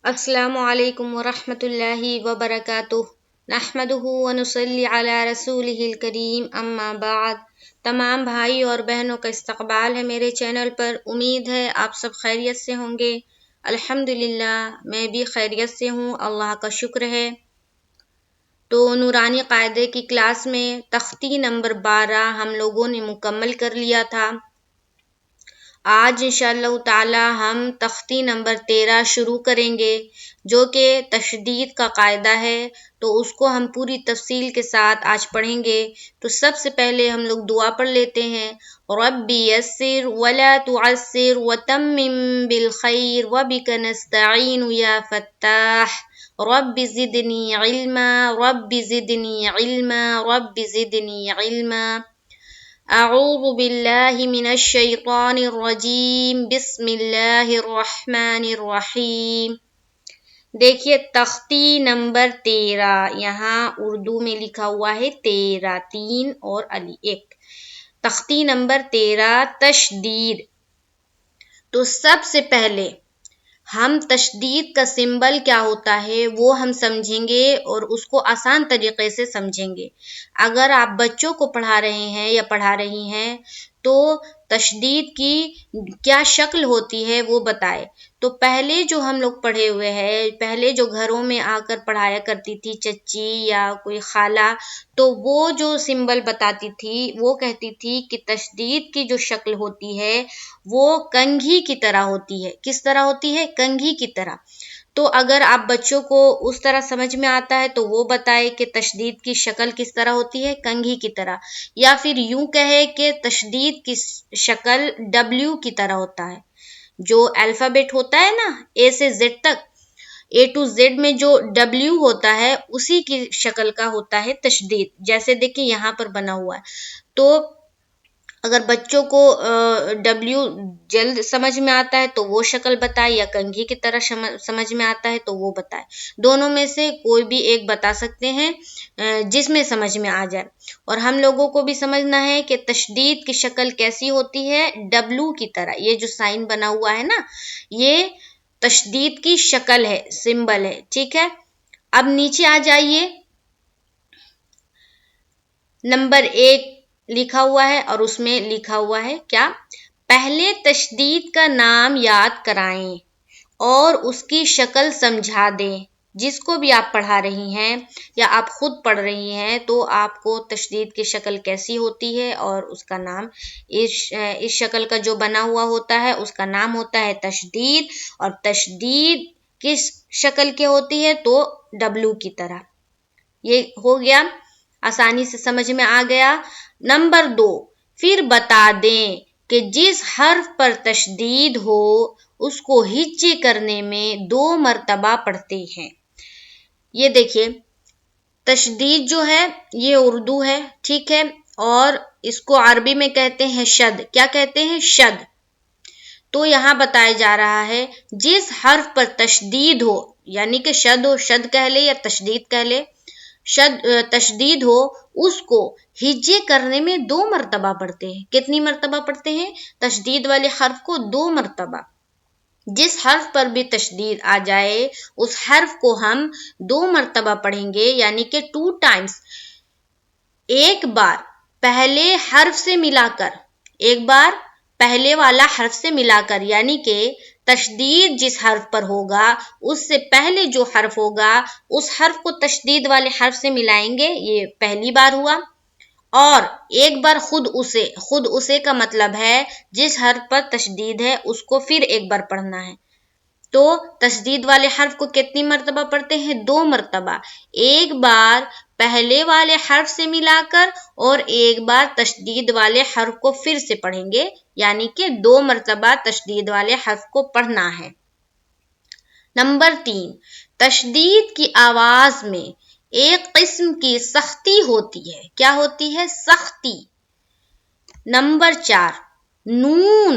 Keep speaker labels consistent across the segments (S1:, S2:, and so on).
S1: السلام علیکم ورحمۃ اللہ وبرکاتہ نحمدہ ونصلی علی رسولہ الکریم اما بعد۔ تمام بھائی اور بہنوں کا استقبال ہے میرے چینل پر۔ امید ہے آپ سب خیریت سے ہوں گے۔ الحمدللہ میں بھی خیریت سے ہوں، اللہ کا شکر ہے۔ تو نورانی قاعدے کی کلاس میں تختی نمبر 12 ہم لوگوں نے مکمل کر لیا تھا۔ آج انشاءاللہ تعالی ہم تختی نمبر 13 شروع کریں گے، جو کہ تشدید کا قاعدہ ہے، تو اس کو ہم پوری تفصیل کے ساتھ آج پڑھیں گے۔ تو سب سے پہلے ہم لوگ دعا پڑھ لیتے ہیں۔ ربی یسر ولا تعسر وتمم بالخیر وبک نستعین یا فتاح رب زدنی علما رب زدنی علما رب زدنی علما۔ اعوذ باللہ من الشیطان الرجیم بسم اللہ الرحمن الرحیم۔ دیکھیے تختی نمبر 13، یہاں اردو میں لکھا ہوا ہے 13، 3 اور علی 1۔ تختی نمبر 13 تشدید۔ تو سب سے پہلے ہم تشدید کا سمبل کیا ہوتا ہے وہ ہم سمجھیں گے اور اس کو آسان طریقے سے سمجھیں گے۔ اگر آپ بچوں کو پڑھا رہے ہیں یا پڑھا رہی ہیں تو تشدید کی کیا شکل ہوتی ہے وہ بتائے۔ تو پہلے جو ہم لوگ پڑھے ہوئے ہیں، پہلے جو گھروں میں آ کر پڑھایا کرتی تھی چچی یا کوئی خالہ، تو وہ جو سمبل بتاتی تھی وہ کہتی تھی کہ تشدید کی جو شکل ہوتی ہے وہ کنگھی کی طرح ہوتی ہے۔ کس طرح ہوتی ہے؟ کنگھی کی طرح۔ تو اگر آپ بچوں کو اس طرح سمجھ میں آتا ہے تو وہ بتائے کہ تشدید کی شکل کس طرح ہوتی ہے؟ کنگھی کی طرح، یا پھر یوں کہے کہ تشدید کی شکل ڈبلیو کی طرح ہوتا ہے۔ جو الفابیٹ ہوتا ہے نا اے سے زیڈ تک، اے ٹو زیڈ میں جو ڈبلیو ہوتا ہے اسی کی شکل کا ہوتا ہے تشدید، جیسے دیکھیں یہاں پر بنا ہوا ہے۔ تو اگر بچوں کو ڈبلیو جلد سمجھ میں آتا ہے تو وہ شکل بتائے، یا کنگھی کی طرح سمجھ میں آتا ہے تو وہ بتائے۔ دونوں میں سے کوئی بھی ایک بتا سکتے ہیں جس میں سمجھ میں آ جائے۔ اور ہم لوگوں کو بھی سمجھنا ہے کہ تشدید کی شکل کیسی ہوتی ہے؟ ڈبلیو کی طرح۔ یہ جو سائن بنا ہوا ہے نا، یہ تشدید کی شکل ہے، سمبل ہے، ٹھیک ہے۔ اب نیچے آ جائیے، نمبر 1 لکھا ہوا ہے اور اس میں لکھا ہوا ہے کیا؟ پہلے تشدید کا نام یاد کرائیں اور اس کی شکل سمجھا دیں۔ جس کو بھی آپ پڑھا رہی ہیں یا آپ خود پڑھ رہی ہیں تو آپ کو تشدید کی شکل کیسی ہوتی ہے اور اس کا نام، اس شکل کا جو بنا ہوا ہوتا ہے اس کا نام ہوتا ہے تشدید، اور تشدید کس شکل کے ہوتی ہے؟ تو ڈبلیو کی طرح۔ یہ ہو گیا، آسانی سے سمجھ میں آ گیا۔ نمبر 2، پھر بتا دیں کہ جس حرف پر تشدید ہو اس کو ہجے کرنے میں 2 مرتبہ پڑھتے ہیں۔ یہ دیکھیے تشدید جو ہے یہ اردو ہے، ٹھیک ہے، اور اس کو عربی میں کہتے ہیں شد۔ کیا کہتے ہیں؟ شد۔ تو یہاں بتایا جا رہا ہے جس حرف پر تشدید ہو، یعنی کہ شد ہو، شد کہہ لے یا تشدید کہہ لے، تشدید ہو، اس کو ہجے کرنے میں 2 مرتبہ پڑھتے ہیں۔ کتنی مرتبہ پڑھتے ہیں؟ تشدید والے حرف کو 2 مرتبہ۔ جس حرف پر بھی تشدید آ جائے اس حرف کو ہم 2 مرتبہ پڑھیں گے، یعنی کہ 2 ٹائمز۔ ایک بار پہلے حرف سے ملا کر، ایک بار پہلے والا حرف سے ملا کر، یعنی کہ تشدید جس حرف پر ہوگا اس سے پہلے جو حرف ہوگا اس حرف کو تشدید والے حرف سے ملائیں گے، یہ پہلی بار ہوا۔ اور ایک بار خود اسے کا مطلب ہے جس حرف پر تشدید ہے اس کو پھر ایک بار پڑھنا ہے۔ تو تشدید والے حرف کو کتنی مرتبہ پڑھتے ہیں؟ 2 مرتبہ۔ ایک بار پہلے والے حرف سے ملا کر اور ایک بار تشدید والے حرف کو پھر سے پڑھیں گے، یعنی کہ 2 مرتبہ تشدید والے حرف کو پڑھنا ہے۔ نمبر 3، تشدید کی آواز میں ایک قسم کی سختی ہوتی ہے۔ کیا ہوتی ہے؟ سختی۔ نمبر 4، نون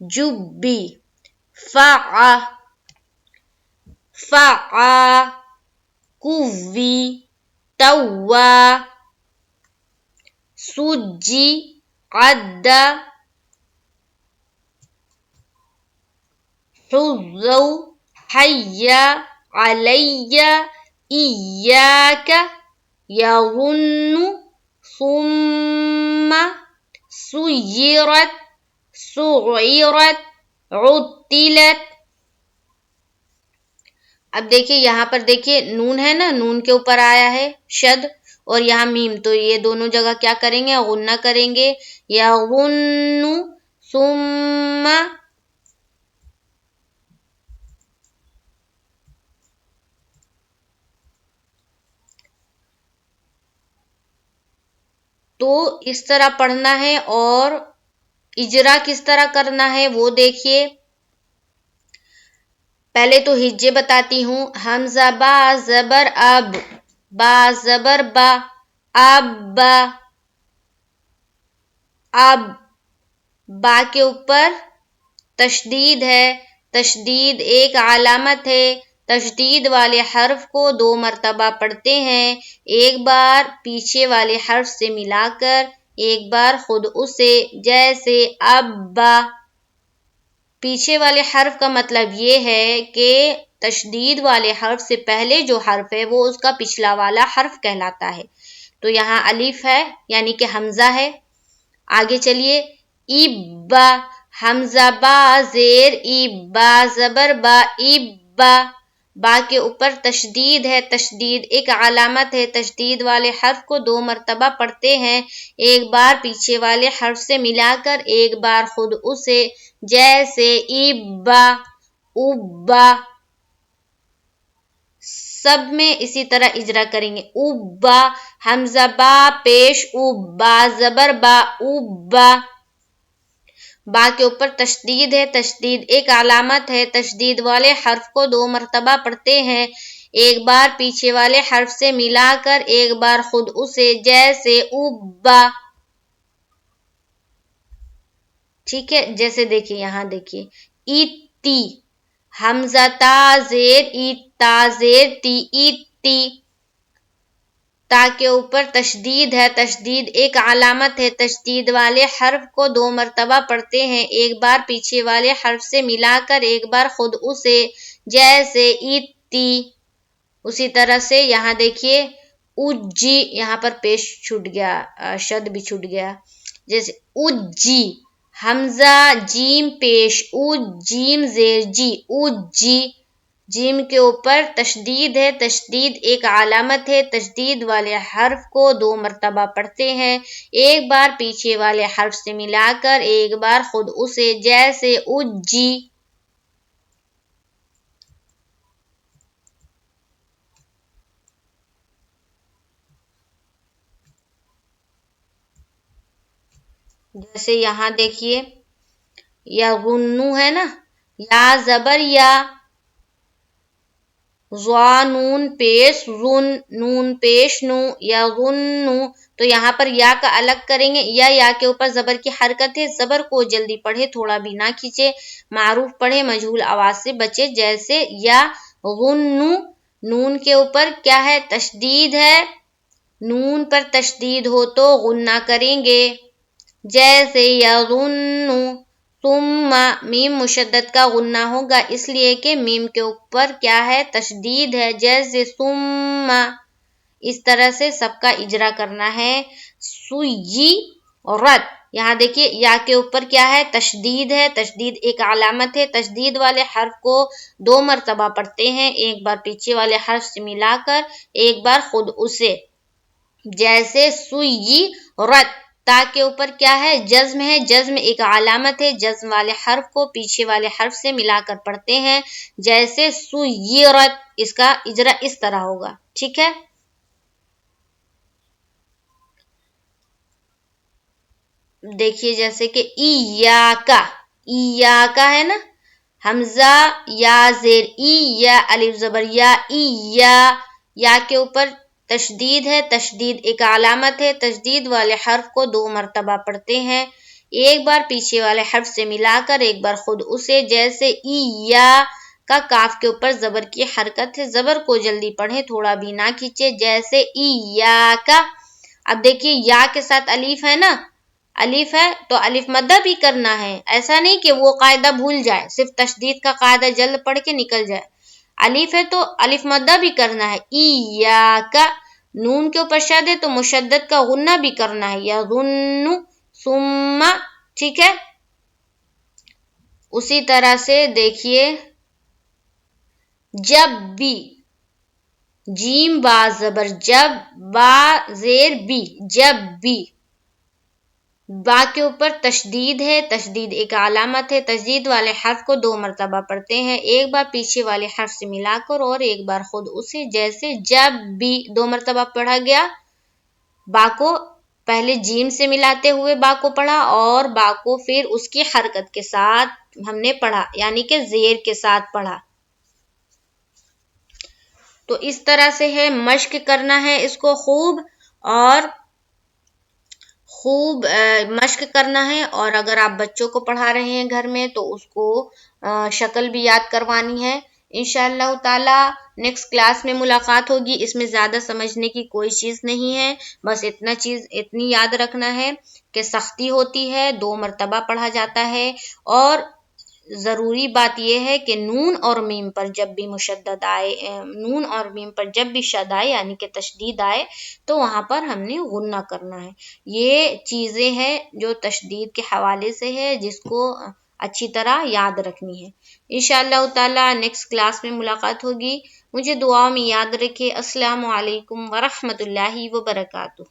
S1: جبی، فع، فعا، کوی، توا، سجی، عدا، حظو، حیا، علیہ، ایاک، یظن، ثم، سیرت، سعرت، عطلت۔ اب دیکھیے یہاں پر دیکھیے نون ہے نا، نون کے اوپر آیا ہے شد، اور یہاں میم، تو یہ دونوں جگہ کیا کریں گے؟ غنہ کریں گے، یغن، ثم، تو اس طرح پڑھنا ہے، اور اجرا کس طرح کرنا ہے وہ دیکھیے۔ پہلے تو ہجے بتاتی ہوں، حمزہ با زبر اب، با زبر با، اب، اب، با کے اوپر تشدید ہے، تشدید ایک علامت ہے، تشدید والے حرف کو 2 مرتبہ پڑھتے ہیں، ایک بار پیچھے والے حرف سے ملا کر، ایک بار خود اسے، جیسے ابا۔ پیچھے والے حرف کا مطلب یہ ہے کہ تشدید والے حرف سے پہلے جو حرف ہے وہ اس کا پچھلا والا حرف کہلاتا ہے۔ تو یہاں الف ہے یعنی کہ حمزہ ہے۔ آگے چلیے، ابا، حمزہ با زیر اب، با زبر با، ابا، با کے اوپر تشدید ہے، تشدید ایک علامت ہے، تشدید والے حرف کو 2 مرتبہ پڑھتے ہیں، ایک بار پیچھے والے حرف سے ملا کر، ایک بار خود اسے، جیسے ابا، ابا۔ سب میں اسی طرح اجرا کریں گے، ابا، حمزہ با پیش اب، با زبر با، ابا، با کے اوپر تشدید ہے، تشدید ایک علامت ہے، تشدید والے حرف کو 2 مرتبہ پڑھتے ہیں، ایک بار پیچھے والے حرف سے ملا کر، ایک بار خود اسے، جیسے ابا۔ ٹھیک ہے، جیسے دیکھیے یہاں دیکھیے، ایتی، حمزہ تا زیر ایت، تا زیر تی، ایتی، تا کے اوپر تشدید ہے، تشدید ایک علامت ہے، تشدید والے حرف کو 2 مرتبہ پڑھتے ہیں، ایک بار پیچھے والے حرف سے ملا کر، ایک بار خود اسے، جیسے ایتی۔ اسی طرح سے یہاں دیکھیے، اجی، یہاں پر پیش چھوٹ گیا، شد بھی چھوٹ گیا، جیسے اجی، حمزہ جیم پیش اج، جیم زیر جی، اجی، جیم کے اوپر تشدید ہے، تشدید ایک علامت ہے، تشدید والے حرف کو 2 مرتبہ پڑھتے ہیں، ایک بار پیچھے والے حرف سے ملا کر، ایک بار خود اسے، جیسے اجی۔ جیسے یہاں دیکھیے، یغنو ہے نا، یا زبر یا، ضا نون پیش رن، نون پیش نو، یغنو، تو یہاں پر یا کا الگ کریں گے، یا کے اوپر زبر کی حرکت ہے، زبر کو جلدی پڑھے، تھوڑا بھی نہ کھینچے، معروف پڑھے، مجہول آواز سے بچے، جیسے یا غنو، نون کے اوپر کیا ہے؟ تشدید ہے، نون پر تشدید ہو تو غنہ کریں گے، جیسے یظنو، ثم، میم مشدد کا غنہ ہوگا، اس لیے کہ میم کے اوپر کیا ہے؟ تشدید ہے، جیسے ثم۔ اس طرح سے سب کا اجرا کرنا ہے۔ سیرت، یہاں دیکھیے یا کے اوپر کیا ہے؟ تشدید ہے، تشدید ایک علامت ہے، تشدید والے حرف کو 2 مرتبہ پڑھتے ہیں، ایک بار پیچھے والے حرف سے ملا کر، ایک بار خود اسے، جیسے سیرت۔ تا کے اوپر کیا ہے؟ جزم ہے، جزم ایک علامت ہے، جزم والے حرف کو پیچھے والے حرف سے ملا کر پڑھتے ہیں، جیسے سیرت۔ اس کا اجرا اس طرح ہوگا، ٹھیک ہے۔ دیکھیے جیسے کہ ایاکا، ایاکا ہے نا، حمزہ یا زیر ای، یا الف زبر یا، یا کے اوپر تشدید ہے، تشدید ایک علامت ہے، تشدید والے حرف کو 2 مرتبہ پڑھتے ہیں، ایک بار پیچھے والے حرف سے ملا کر ایک بار خود اسے، جیسے ای یا کا کاف کے اوپر زبر کی حرکت ہے، زبر کو جلدی پڑھیں، تھوڑا بھی نہ کھینچے، جیسے ای یا کا۔ اب دیکھیے یا کے ساتھ الف ہے نا، الف ہے تو الف مدہ بھی کرنا ہے، ایسا نہیں کہ وہ قاعدہ بھول جائے، صرف تشدید کا قاعدہ جلد پڑھ کے نکل جائے، الف ہے تو الف مدہ بھی کرنا ہے، ای یا کا۔ نون کے اوپر شد ہے تو مشدد کا غنہ بھی کرنا ہے، یا غن ثم، ٹھیک ہے۔ اسی طرح سے دیکھیے جب بھی، جیم با زبر جب، با زیر بی، جب بھی، با کے اوپر تشدید ہے، تشدید ایک علامت ہے، تشدید والے حرف کو 2 مرتبہ پڑھتے ہیں، ایک بار پیچھے والے حرف سے ملا کر اور ایک بار خود اسے، جیسے جب بھی 2 مرتبہ پڑھا گیا، با کو پہلے جیم سے ملاتے ہوئے با کو پڑھا اور با کو پھر اس کی حرکت کے ساتھ ہم نے پڑھا، یعنی کہ زیر کے ساتھ پڑھا۔ تو اس طرح سے ہے، مشق کرنا ہے اس کو خوب اور خوب مشق کرنا ہے، اور اگر آپ بچوں کو پڑھا رہے ہیں گھر میں تو اس کو شکل بھی یاد کروانی ہے۔ انشاءاللہ تعالی نیکسٹ کلاس میں ملاقات ہوگی، اس میں زیادہ سمجھنے کی کوئی چیز نہیں ہے، بس اتنی یاد رکھنا ہے کہ سختی ہوتی ہے، 2 مرتبہ پڑھا جاتا ہے، اور ضروری بات یہ ہے کہ نون اور میم پر جب بھی مشدد آئے، نون اور میم پر جب بھی شد آئے یعنی کہ تشدید آئے تو وہاں پر ہم نے غنہ کرنا ہے۔ یہ چیزیں ہیں جو تشدید کے حوالے سے ہے، جس کو اچھی طرح یاد رکھنی ہے۔ انشاءاللہ تعالی نیکسٹ کلاس میں ملاقات ہوگی، مجھے دعاؤں میں یاد رکھے۔ السلام علیکم ورحمۃ اللہ وبرکاتہ۔